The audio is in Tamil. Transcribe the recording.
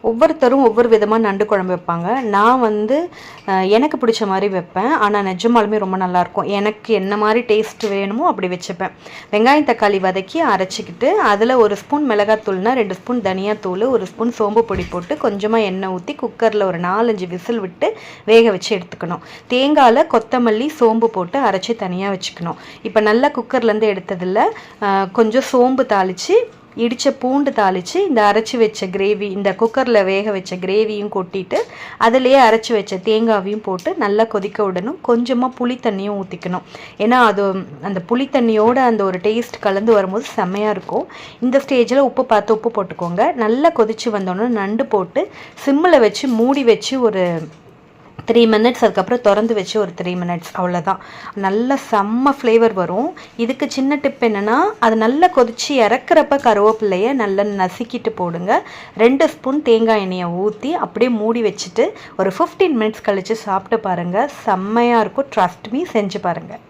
ஒவ்வொருத்தரும் ஒவ்வொரு விதமாக நண்டு குழம்பு வைப்பாங்க. நான் வந்து எனக்கு பிடிச்ச மாதிரி வைப்பேன். ஆனால் நிஜமாலுமே ரொம்ப நல்லாயிருக்கும். எனக்கு என்ன மாதிரி டேஸ்ட் வேணுமோ அப்படி வச்சுப்பேன். வெங்காயம் தக்காளி வதக்கி அரைச்சிக்கிட்டு அதில் 1 ஸ்பூன் மிளகாத்தூள்னா 2 ஸ்பூன் தனியாத்தூள், 1 ஸ்பூன் சோம்பு பொடி போட்டு கொஞ்சமாக எண்ணெய் ஊற்றி குக்கரில் ஒரு 4-5 விசில் விட்டு வேக வச்சு எடுத்துக்கணும். தேங்காயில் கொத்தமல்லி சோம்பு போட்டு அரைச்சி தனியாக வச்சுக்கணும். இப்போ நல்லா குக்கர்லேருந்து எடுத்ததில் கொஞ்சம் சோம்பு தாளித்து இடித்த பூண்டு தாளித்து இந்த அரைச்சி வச்ச கிரேவி, இந்த குக்கரில் வேக வச்ச கிரேவியும் கொட்டிட்டு அதிலேயே அரைச்சி வச்ச தேங்காவையும் போட்டு நல்லா கொதிக்க விடணும். கொஞ்சமாக புளி தண்ணியும் ஊற்றிக்கணும். ஏன்னா அது அந்த புளி தண்ணியோட அந்த ஒரு டேஸ்ட் கலந்து வரும்போது செம்மையாக இருக்கும். இந்த ஸ்டேஜில் உப்பு பார்த்து உப்பு போட்டுக்கோங்க. நல்லா கொதித்து வந்தோடனே நண்டு போட்டு சிம்மில் வச்சு மூடி வச்சு ஒரு 3 மினிட்ஸ், அதுக்கப்புறம் திறந்து வச்சு ஒரு 3 மினிட்ஸ், அவ்வளோதான். நல்ல செம்ம ஃப்ளேவர் வரும். இதுக்கு சின்ன டிப் என்னென்னா, அது நல்லா கொதித்து இறக்குறப்ப கருவேப்பிலையை நல்லா நசுக்கிட்டு போடுங்க. 2 ஸ்பூன் தேங்காய் எண்ணெயை ஊற்றி அப்படியே மூடி வச்சுட்டு ஒரு 15 மினிட்ஸ் கழித்து சாப்பிட்டு பாருங்கள். செம்மையாக இருக்கும். ட்ரஸ்ட் மீ, செஞ்சு பாருங்கள்.